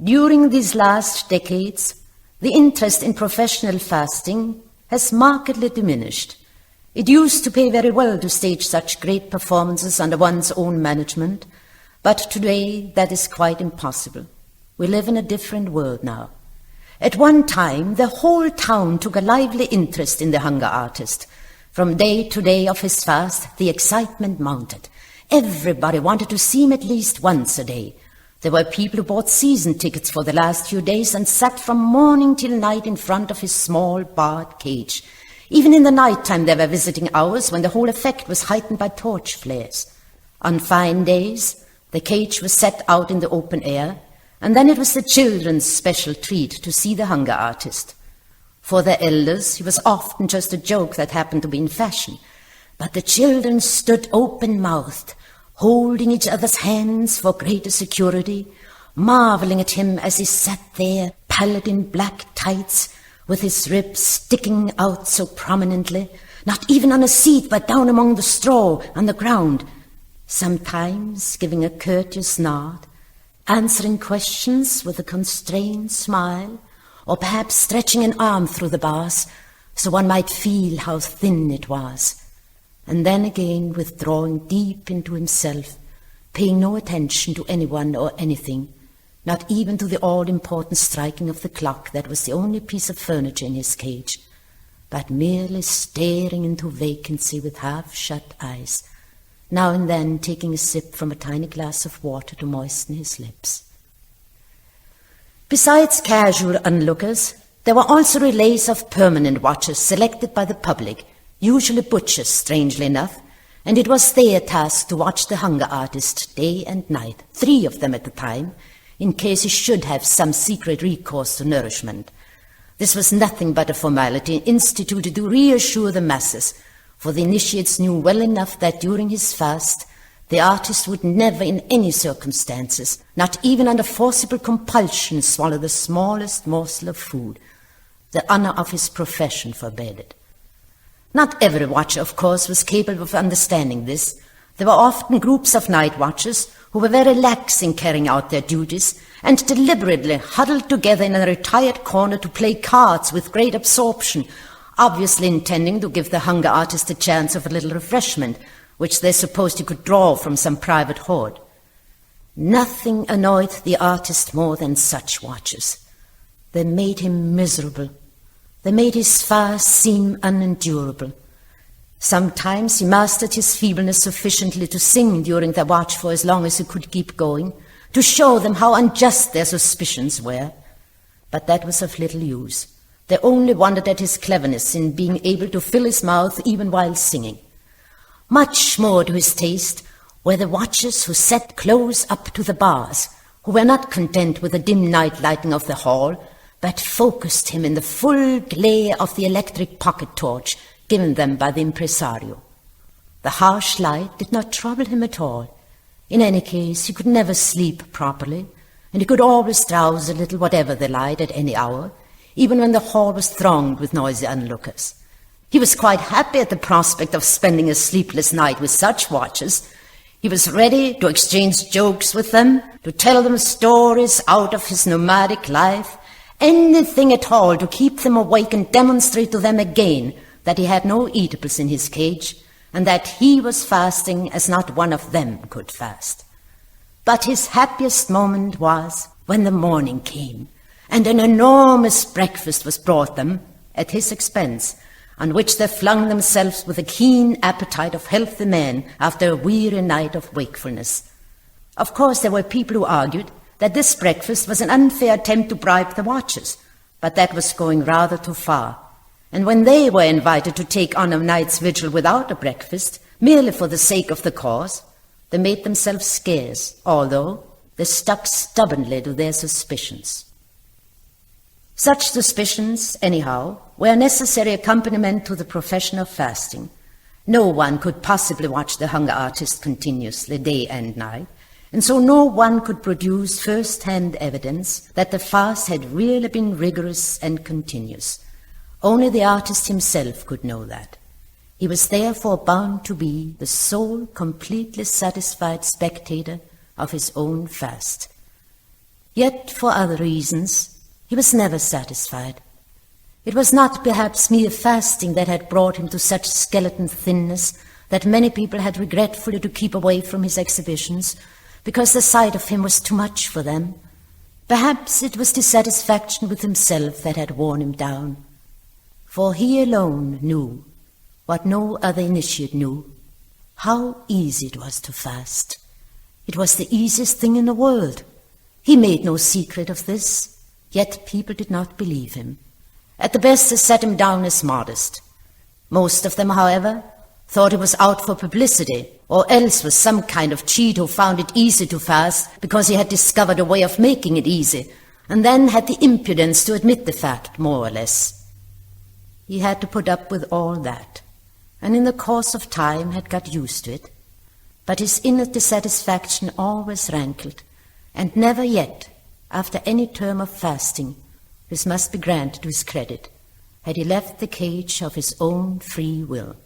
During these last decades, the interest in professional fasting has markedly diminished. It used to pay very well to stage such great performances under one's own management, but today that is quite impossible. We live in a different world now. At one time, the whole town took a lively interest in the hunger artist. From day to day of his fast, the excitement mounted. Everybody wanted to see him at least once a day. There were people who bought season tickets for the last few days and sat from morning till night in front of his small barred cage. Even in the night time there were visiting hours when the whole effect was heightened by torch flares. On fine days, the cage was set out in the open air, and then it was the children's special treat to see the hunger artist. For the elders, he was often just a joke that happened to be in fashion, but the children stood open-mouthed, holding each other's hands for greater security, marveling at him as he sat there, pallid in black tights, with his ribs sticking out so prominently, not even on a seat, but down among the straw on the ground, sometimes giving a courteous nod, answering questions with a constrained smile, or perhaps stretching an arm through the bars, so one might feel how thin it was, and then again withdrawing deep into himself, paying no attention to anyone or anything, not even to the all-important striking of the clock that was the only piece of furniture in his cage, but merely staring into vacancy with half-shut eyes, now and then taking a sip from a tiny glass of water to moisten his lips. Besides casual onlookers, there were also relays of permanent watchers selected by the public, usually butchers, strangely enough, and it was their task to watch the hunger artist day and night, 3 of them at a time, in case he should have some secret recourse to nourishment. This was nothing but a formality instituted to reassure the masses, for the initiates knew well enough that during his fast the artist would never in any circumstances, not even under forcible compulsion, swallow the smallest morsel of food. The honor of his profession forbade it. Not every watcher, of course, was capable of understanding this. There were often groups of night watchers who were very lax in carrying out their duties and deliberately huddled together in a retired corner to play cards with great absorption, obviously intending to give the hunger artist a chance of a little refreshment, which they supposed he could draw from some private hoard. Nothing annoyed the artist more than such watchers. They made him miserable. They made his fast seem unendurable. Sometimes he mastered his feebleness sufficiently to sing during the watch for as long as he could keep going, to show them how unjust their suspicions were. But that was of little use. They only wondered at his cleverness in being able to fill his mouth even while singing. Much more to his taste were the watchers who sat close up to the bars, who were not content with the dim night lighting of the hall, but focused him in the full glare of the electric pocket torch given them by the impresario. The harsh light did not trouble him at all. In any case, he could never sleep properly, and he could always drowse a little whatever the light at any hour, even when the hall was thronged with noisy onlookers. He was quite happy at the prospect of spending a sleepless night with such watchers. He was ready to exchange jokes with them, to tell them stories out of his nomadic life, anything at all to keep them awake and demonstrate to them again that he had no eatables in his cage, and that he was fasting as not one of them could fast. But his happiest moment was when the morning came, and an enormous breakfast was brought them, at his expense, on which they flung themselves with the keen appetite of healthy men after a weary night of wakefulness. Of course, there were people who argued that this breakfast was an unfair attempt to bribe the watchers, but that was going rather too far. And when they were invited to take on a night's vigil without a breakfast, merely for the sake of the cause, they made themselves scarce, although they stuck stubbornly to their suspicions. Such suspicions, anyhow, were a necessary accompaniment to the profession of fasting. No one could possibly watch the hunger artist continuously, day and night, and so no one could produce first-hand evidence that the fast had really been rigorous and continuous. Only the artist himself could know that. He was therefore bound to be the sole, completely satisfied spectator of his own fast. Yet, for other reasons, he was never satisfied. It was not perhaps mere fasting that had brought him to such skeleton thinness that many people had regretfully to keep away from his exhibitions, because the sight of him was too much for them. Perhaps it was dissatisfaction with himself that had worn him down. For he alone knew, what no other initiate knew, how easy it was to fast. It was the easiest thing in the world. He made no secret of this, yet people did not believe him. At the best they set him down as modest. Most of them, however, thought he was out for publicity, or else was some kind of cheat who found it easy to fast because he had discovered a way of making it easy, and then had the impudence to admit the fact, more or less. He had to put up with all that, and in the course of time had got used to it. But his inner dissatisfaction always rankled, and never yet, after any term of fasting, this must be granted to his credit, had he left the cage of his own free will.